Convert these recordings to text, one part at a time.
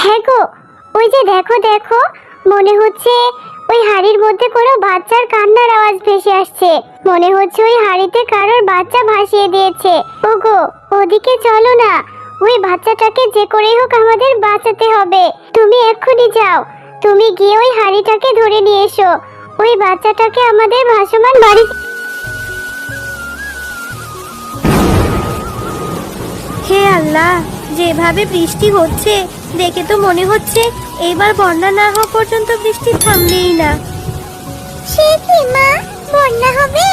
হ্যাঁ গো, ওই যে দেখো দেখো, মনে হচ্ছে ওই হাড়ির মধ্যে কোনো বাচ্চার কান্নার আওয়াজ ভেসে আসছে। মনে হচ্ছে ওই হাড়িতে কারোর বাচ্চা ভাসিয়ে দিয়েছে। ওগো, ওদিকে চলো না, ওই বাচ্চাটাকে যে করেই হোক আমাদের বাঁচাতে হবে। তুমি এক্ষুনি যাও, তুমি গিয়ে ওই হাড়িটাকে ধরে নিয়ে এসো, ওই বাচ্চাটাকে আমাদের ভাসমান বাড়ি। হে আল্লাহ, যেভাবে বৃষ্টি হচ্ছে দেখে তো মনে হচ্ছে এইবার বন্যা না হওয়া পর্যন্ত বৃষ্টি থামবেই না। সে কি মা, বন্যা হবে?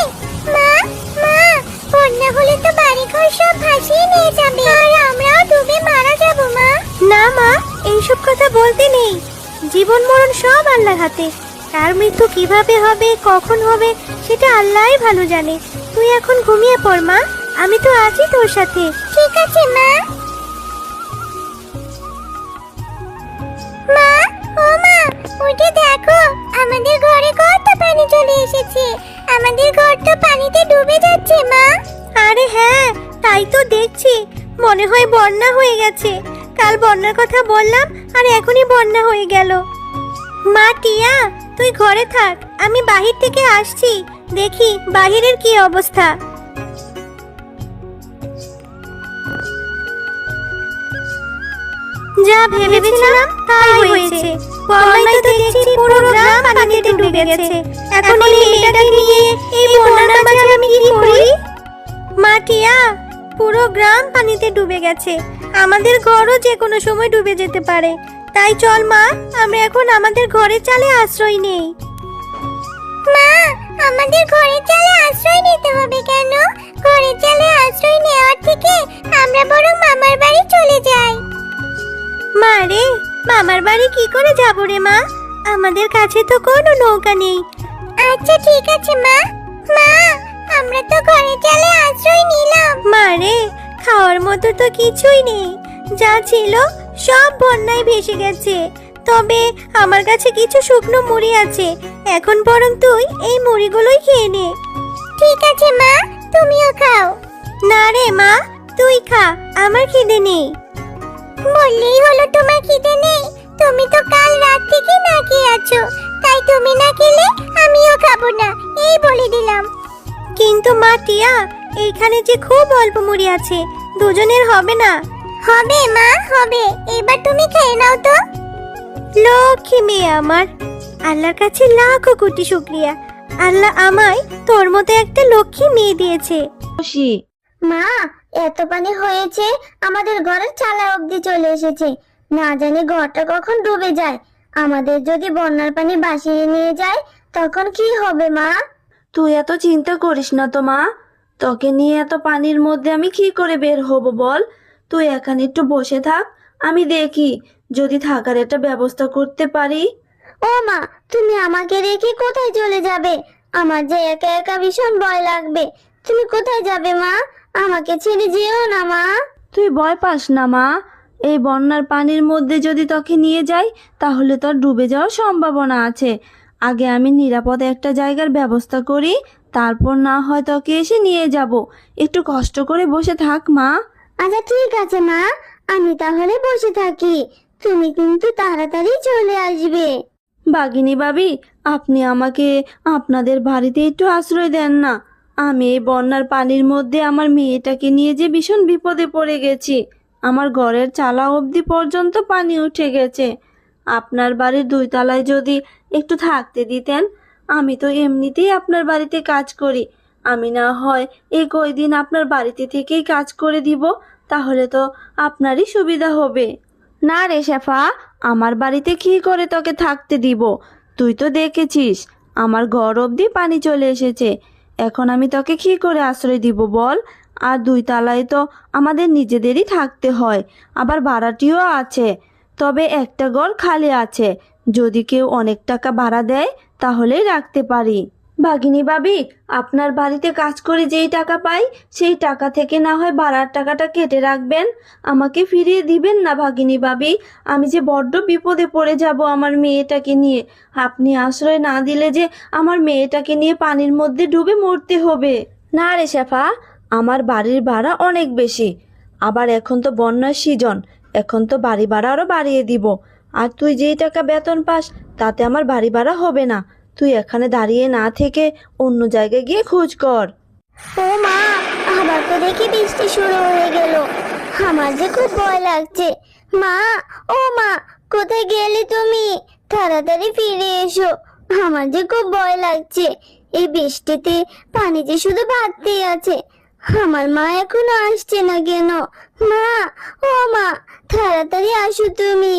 মা, মা, বন্যা হলে তো বাড়িঘর সব ভাসিয়ে নিয়ে যাবে, আর আমরাও ডুবে মারা যাব মা। না মা, এইসব কথা বলতে নেই। জীবন মরণ সব আল্লাহর হাতে। কার মৃত্যু কিভাবে হবে, কখন হবে, সেটা আল্লাহই ভালো জানে। তুই এখন ঘুমিয়ে পড় মা, আমি তো আছি তোর সাথে। ঠিক আছে মা। মা, ও মা, উঠে দেখো, আমাদের ঘরে কত পানি চলে এসেছে। আমাদের ঘর তো পানিতে ডুবে যাচ্ছে মা। আরে হ্যাঁ, তাই তো দেখছি। মনে হয় বন্যা হয়ে গেছে। কাল বন্যার কথা বললাম আর এখনই বন্যা হয়ে গেল। মা টিয়া, তুই ঘরে থাক, আমি বাহির থেকে আসছি, দেখি বাহিরের কি অবস্থা। যা ভেবেছিলাম তাই হয়েছে। বন্যায় তো দেখছি পুরো গ্রাম পানিতে ডুবে গেছে। এখন এই মেয়েটাকে নিয়ে এই বন্যার মাঝে আমি কি করি? মা টিয়া, পুরো গ্রাম পানিতে ডুবে গেছে। আমাদের ঘরও যে কোনো সময় ডুবে যেতে পারে। তাই চল মা, আমরা এখন আমাদের ঘরের চালে আশ্রয় নেই। মা, আমাদের ঘরের চালে আশ্রয় নিতে হবে কেন? ঘরের চালে আশ্রয় নেওয়ার থেকে আমরা বরং মামার বাড়ি চলে যাই। মা রে, মামার বাড়ি কি করে যাব রে মা? আমাদের কাছে তো কোনো নৌকা নেই। আচ্ছা ঠিক আছে মা। মা, আমরা তো ঘরের চালে আশ্রয় নিলাম। মা রে, খাওয়ার মতো তো কিছুই নেই। যা ছিল সব বন্যায় ভেসে গেছে। তবে আমার কাছে কিছু শুকনো মুড়ি আছে। এখন বরং তুই এই মুড়িগুলোই খেয়ে নে। ঠিক আছে মা, তুমিও খাও। না রে মা, তুই খা, আমার খিদে নেই। বললেই হলো তোমার খিদে নেই? তুমি তো কাল রাত থেকে না খেয়ে আছো, তাই তুমি না খেলে আমিও খাবো না, এই বলে দিলাম। কিন্তু মা টিয়া, এইখানে যে খুব অল্প মুড়ি আছে, দুজনের হবে না। হবে মা, হবে। এবার তুমি খেয়ে নাও তো। লক্ষ্মী মেয়ে আমার, আল্লাহর কাছে লাখো কোটি শুকরিয়া। আল্লাহ আমায় তোর মতো একটা লক্ষ্মী মেয়ে দিয়েছে। মা, এত পানি হয়েছে, আমাদের ঘরের চালা অবধি চলে এসেছে। না জানি ঘরটা কখন ডুবে যায়। আমাদের যদি বন্যার পানি ভাসিয়ে নিয়ে যায় তখন কি হবে মা? তুই এত চিন্তা করিস না তো মা, তোকে নিয়ে এত পানির মধ্যে আমি কি করে বের হব বল? তুই এখানে একটু বসে থাক, আমি দেখি যদি থাকার একটা ব্যবস্থা করতে পারি। ও মা, তুমি আমাকে রেখে কোথায় চলে যাবে? আমার যে একা একা ভীষণ ভয় লাগবে। তুমি কোথায় যাবে মা? আমাকে ছেড়ে যেও না মা। তুই ভয় পাস না মা, এই বন্যার পানির মধ্যে যদি তোকে নিয়ে যাই তাহলে তোর ডুবে যাওয়ার সম্ভাবনা আছে। আগে আমি নিরাপদে একটা জায়গার ব্যবস্থা করি, তারপর না হয় তোকে এসে নিয়ে যাব। একটু কষ্ট করে বসে থাক মা। আচ্ছা ঠিক আছে মা, আমি তাহলে বসে থাকি। তুমি কিন্তু তাড়াতাড়ি চলে আসবে। বাগিনী ভাবি, আপনি আমাকে আপনাদের বাড়িতে একটু আশ্রয় দেন না। আমি এই বন্যার পানির মধ্যে আমার মেয়েটাকে নিয়ে যে ভীষণ বিপদে পড়ে গেছি। আমার ঘরের চালা অবধি পর্যন্ত পানি উঠে গেছে। আপনার বাড়ির 2 তলায় যদি একটু থাকতে দিতেন। আমি তো এমনিতেই আপনার বাড়িতে কাজ করি। আমি না হয় এই কয়দিন আপনার বাড়িতে থেকেই কাজ করে দিব, তাহলে তো আপনারই সুবিধা হবে। না রে শেফা, আমার বাড়িতে কি করে তোকে থাকতে দিব? তুই তো দেখেছিস আমার ঘর অবধি পানি চলে এসেছে। এখন আমি তোকে কি করে আশ্রয় দিব বল? আর 2 তলায় তো আমাদের নিজেদেরই থাকতে হয়, আবার ভাড়াটিও আছে। তবে একটা ঘর খালি আছে, যদি কেউ অনেক টাকা ভাড়া দেয় তাহলেই রাখতে পারি। ভাগিনী ভাবি, আপনার বাড়িতে কাজ করে যেই টাকা পাই সেই টাকা থেকে না হয় ভাড়ার টাকাটা কেটে রাখবেন, আমাকে ফিরিয়ে দিবেন না ভাগিনী ভাবি। আমি যে বড্ড বিপদে পড়ে যাব আমার মেয়েটাকে নিয়ে। আপনি আশ্রয় না দিলে যে আমার মেয়েটাকে নিয়ে পানির মধ্যে ডুবে মরতে হবে। না রে শেফা, আমার বাড়ির ভাড়া অনেক বেশি, আবার এখন তো বন্যার সিজন, এখন তো বাড়ি ভাড়া আরো বাড়িয়ে দিব। আর তুই যেই টাকা বেতন পাস তাতে আমার বাড়ি ভাড়া হবে না। তুই এখানে দাঁড়িয়ে না থেকে অন্য জায়গায় গিয়ে খোঁজ কর। ও মা, আবার তো দেখি বৃষ্টি শুরু হয়ে গেল। আমার যে খুব ভয় লাগছে। মা, ও মা, কোথায় গেলি তুমি? তাড়াতাড়ি ফিরে এসো। আমার যে খুব ভয় লাগছে। এই বৃষ্টিতে পানি যে শুধু বাড়তেই আছে। আমার মা এখনো আসছে না কেন? মা, ও মা, তাড়াতাড়ি আসো তুমি।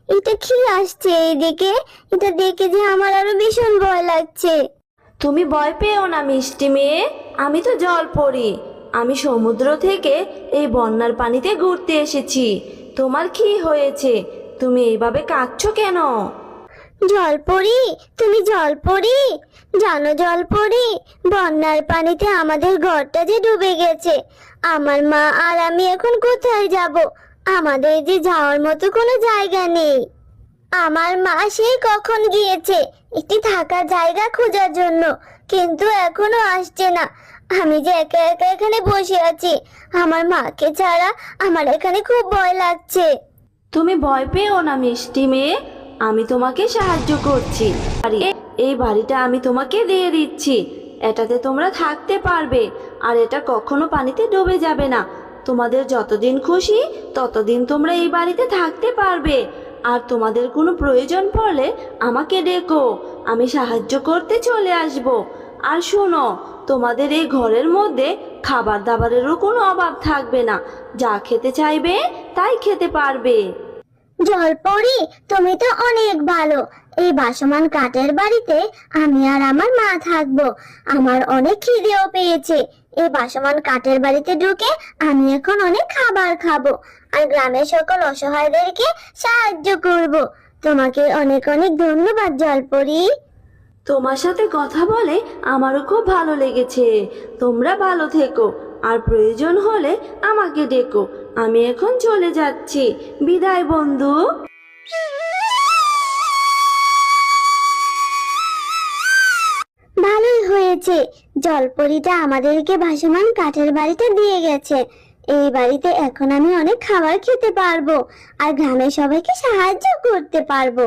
এটা কি আসছে এইদিকে? এটা দেখে যে আমার আরো ভীষণ ভয় লাগছে। তুমি ভয় পেও না মিষ্টি মেয়ে, আমি তো জলপরি। আমি সমুদ্র থেকে এই বন্যার পানিতে ঘুরতে এসেছি। তোমার কি হয়েছে? তুমি এইভাবে কাঁদছো কেন? জলপরি, তুমি জলপরি? জানো জলপরি, বন্যার পানিতে আমাদের ঘরটা যে ডুবে গেছে। আমার মা আর আমি এখন কোথায় যাব? আমাদের যে যাওয়ার মতো কোনো জায়গা নেই। আমার মা সেই কখন গিয়েছে একটি থাকার জায়গা খোঁজার জন্য, কিন্তু এখনো আসছে না। আমি যে একা একা এখানে বসে আছি। আমার মাকে ছাড়া আমার এখানে খুব ভয় লাগছে। তুমি ভয় পেও না মিষ্টি মেয়ে, আমি তোমাকে সাহায্য করছি। আর এই বাড়িটা আমি তোমাকে দিয়ে দিচ্ছি। এটাতে তোমরা থাকতে পারবে, আর এটা কখনো পানিতে ডুবে যাবে না। তোমাদের যতদিন খুশি ততদিন তোমরা এই বাড়িতে থাকতে পারবে। আর তোমাদের কোনো প্রয়োজন পড়লে আমাকে ডেকো, আমি সাহায্য করতে চলে আসব। আর শোনো, তোমাদের এই ঘরের মধ্যে খাবার দাবারেরও কোনো অভাব থাকবে না। যা খেতে চাইবে তাই খেতে পারবে। জলপরি, তুমি তো অনেক ভালো। এই ভাসমান কাঠের বাড়িতে আমি আর আমার মা থাকবো। আমার অনেক খিদেও পেয়েছে। এই ভাসমান কাঠের বাড়িতে ঢুকে আমি এখন অনেক খাবার খাবো, আর গ্রামের সকল অসহায়দেরকে সাহায্য করব। তোমাকে অনেক অনেক ধন্যবাদ জলপরি। তোমার সাথে কথা বলে আমারও খুব ভালো লেগেছে। তোমরা ভালো থেকো, আর প্রয়োজন হলে আমাকে ডেকো। আমি এখন চলে যাচ্ছি। বিদায় বন্ধু। ভালোই হয়েছে, জলপরিটা আমাদেরকে ভাসমান কাঠের বাড়িতে দিয়ে গেছে। এই বাড়িতে এখন আমি অনেক খাবার খেতে পারবো, আর গ্রামের সবাইকে সাহায্য করতে পারবো।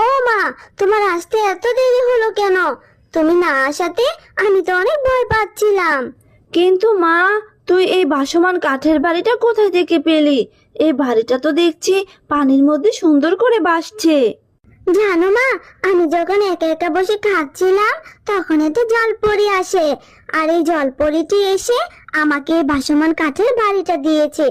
ও মা, তোমার আসতে এত দেরি হলো কেন? তুমি না আসাতে আমি তো অনেক ভয় পাচ্ছিলাম। কিন্তু মা, তুই এই ভাসমান কাঠের বাড়িটা কোথায় থেকে পেলি? এই বাড়িটা তো দেখছি পানির মধ্যে সুন্দর করে ভাসছে। জানো মা, আমি যখন একা একা বসে খাচ্ছিলাম তখন একটা জলপরি আসে, আর এই জলপরিটি এসে আমাকে এই ভাসমান কাঠের বাড়িটা দিয়েছে।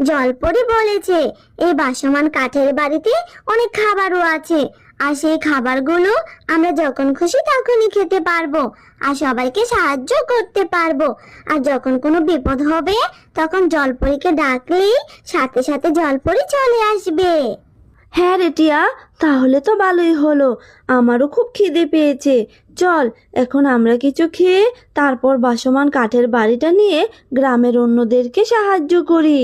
জলপরি বলেছে এই ভাসমান কাঠের বাড়িতে অনেক খাবারও আছে, আর সেই খাবারগুলো আমরা যখন খুশি তখনই খেতে পারবো, আর সবাইকে সাহায্য করতে পারবো। আর যখন কোনো বিপদ হবে তখন জলপরিকে ডাকলেই সাথে সাথে জলপরি চলে আসবে। হ্যাঁ রে টিয়া, তাহলে তো ভালোই হলো। আমারও খুব খিদে পেয়েছে। চল এখন আমরা কিছু খেয়ে তারপর ভাসমান কাঠের বাড়িটা নিয়ে গ্রামের অন্যদেরকে সাহায্য করি।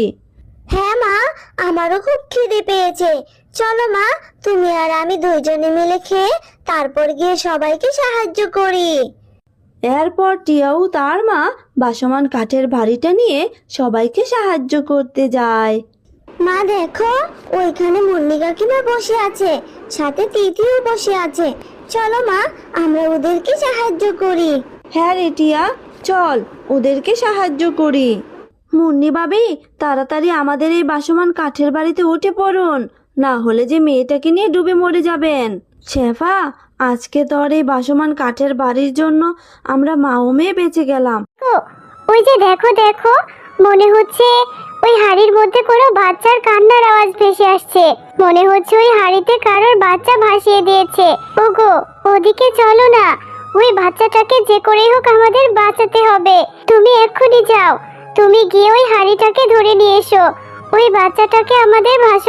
হ্যাঁ মা, আমারও খুব খিদে পেয়েছে। চলো মা, তুমি আর আমি দুইজনে মিলে খেয়ে তারপর গিয়ে সবাইকে সাহায্য করি। এরপর টিয়াও তার মা ভাসমান কাঠের বাড়িটা নিয়ে সবাইকে সাহায্য করতে যায়। মা দেখো, ওইখানে মুন্নি কাকিমা বসে আছে, সাথে তিতিও বসে আছে। চলো মা, আমরা ওদেরকে সাহায্য করি। হ্যাঁ রে টিয়া, চল ওদেরকে সাহায্য করি। মুন্নি ভাবি, তাড়াতাড়ি আমাদের এই ভাসমান কাঠের বাড়িতে উঠে পড়ুন, না হলে যে মেয়েটাকে নিয়ে ডুবে মরে যাবেন। শেফা, আজকে তোর এই ভাসমান কাঠের বাড়ির জন্য আমরা মা ও মেয়ে বেঁচে গেলাম। ওই যে দেখো দেখো, মনে হচ্ছে ওই হাড়ির মধ্যে কোনো বাচ্চার কান্নার আওয়াজ ভেসে আসছে। মনে হচ্ছে ওই হাড়িতে কারোর বাচ্চা ভাসিয়ে দিয়েছে। ওগো, ওদিকে চলো না, ওই বাচ্চাটাকে যে করেই হোক আমাদের বাঁচাতে হবে। তুমি এক্ষুনি যাও, তুমি গিয়ে ওই হাড়িটাকে ধরে নিয়ে এসো। ওই বাচ্চাটাকে আমাদের ভাসমান